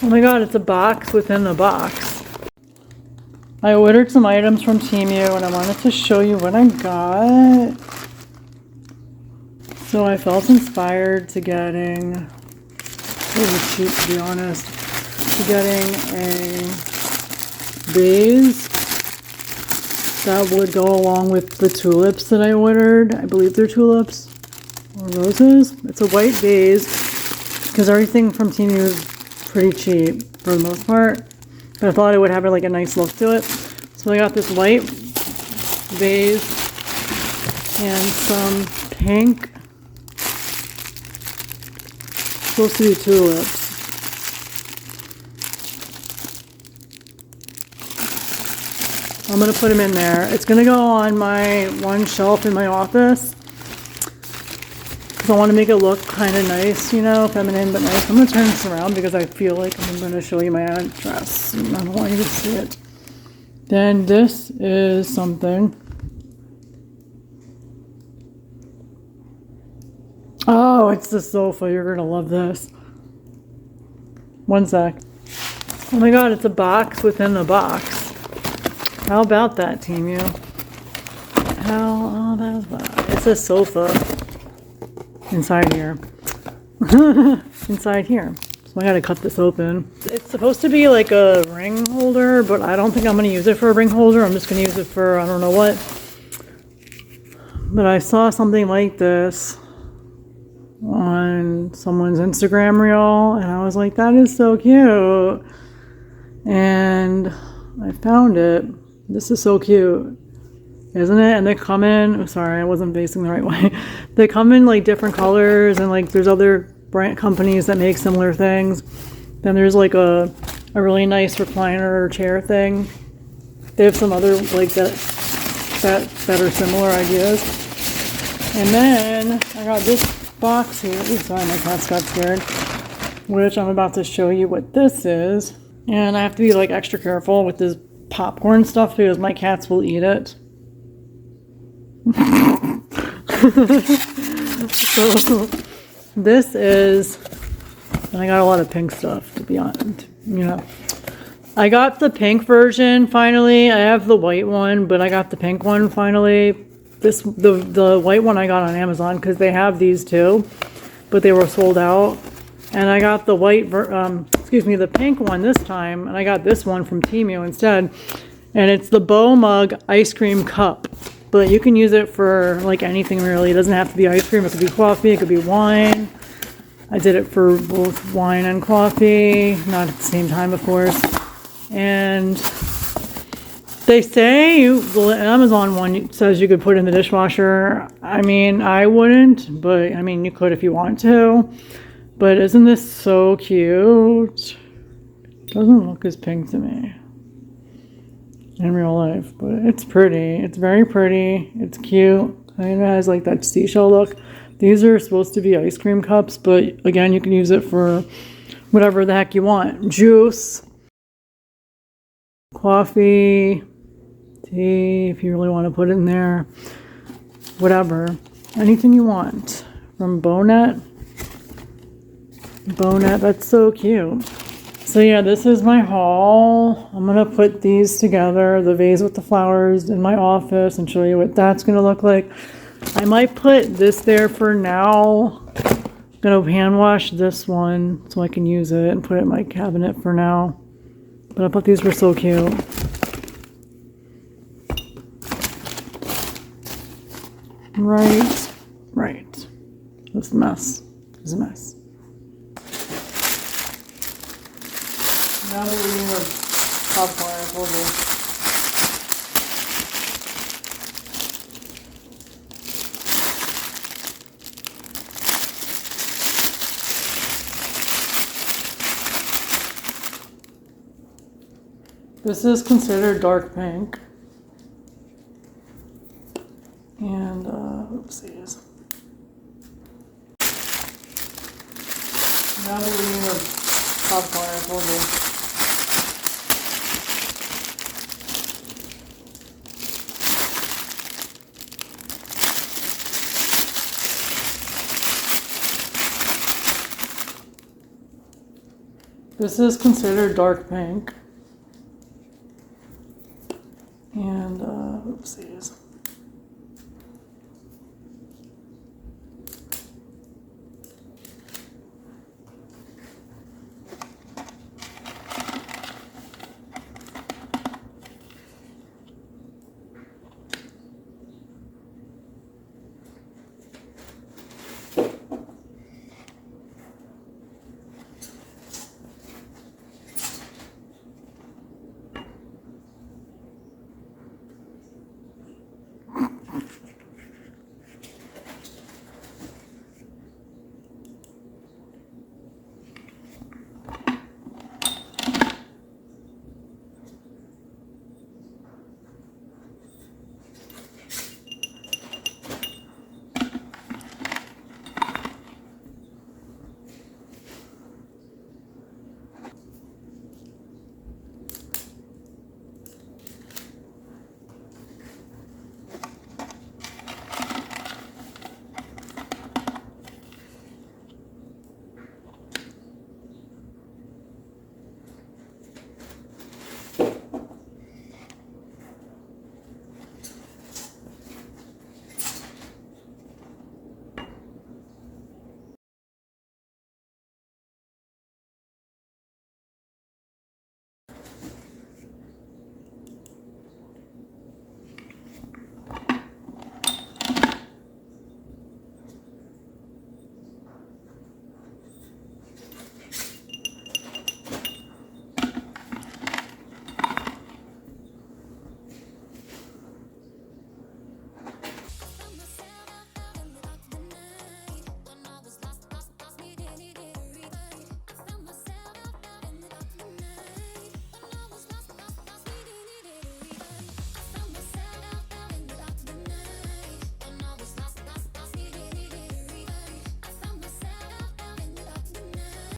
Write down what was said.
Oh my god, it's a box within a box. I ordered some items from Temu and I wanted to show you what I got. So I felt inspired to getting, it was cheap to be honest, to getting a vase that would go along with the tulips that I ordered. I believe they're tulips or roses. It's a white vase because everything from Temu is pretty cheap for the most part. But I thought it would have like a nice look to it. So I got this white vase and some pink, supposed to be tulips. I'm going to put them in there. It's going to go on my one shelf in my office. Because I want to make it look kind of nice, you know, feminine but nice. I'm going to turn this around because I feel like I'm going to show you my address. And I don't want you to see it. Then this is something. Oh, it's the sofa. You're going to love this. One sec. Oh my god, it's a box within a box. How about that, Temu? Oh, that was wow. It's a sofa inside here. Inside here. So I gotta cut this open. It's supposed to be like a ring holder, but I don't think I'm gonna use it for a ring holder. I'm just gonna use it for I don't know what. But I saw something like this on someone's Instagram reel, and I was like, that is so cute. And I found it. This is so cute, isn't it? And they come in, oh, sorry, I wasn't facing the right way. They come in like different colors, and like there's other brand companies that make similar things. Then there's like a really nice recliner chair thing. They have some other like that are similar ideas. And then I got this box here. Ooh, sorry, my cats got scared. Which I'm about to show you what this is. And I have to be like extra careful with this popcorn stuff because my cats will eat it. So this is, and I got a lot of pink stuff to be honest, you know. I got the pink version finally. I have the white one, but I got the pink one finally. The white one I got on Amazon because they have these too, but they were sold out. And I got the the pink one this time, and I got this one from Temu instead. And it's the Bow Mug ice cream cup. But you can use it for like anything really. It doesn't have to be ice cream. It could be coffee. It could be wine. I did it for both wine and coffee. Not at the same time, of course. And they say, the Amazon one says you could put it in the dishwasher. I mean, I wouldn't, but I mean, you could if you want to. But isn't this so cute? It doesn't look as pink to me in real life, but it's pretty. It's very pretty. It's cute. It has like that seashell look. These are supposed to be ice cream cups, but again, you can use it for whatever the heck you want. Juice, coffee, tea, if you really want to put it in there. Whatever. Anything you want. From Bonnet, that's so cute. So yeah, this is my haul. I'm gonna put these together, the vase with the flowers, in my office and show you what that's gonna look like. I might put this there for now. I'm gonna hand wash this one so I can use it and put it in my cabinet for now. But I thought these were so cute. Right. This mess is a mess. Now that we're eating our popcorn, I told you. This is considered dark pink. And, oopsies. Now that we're eating our popcorn, I told you. This is considered dark pink. And, oopsies.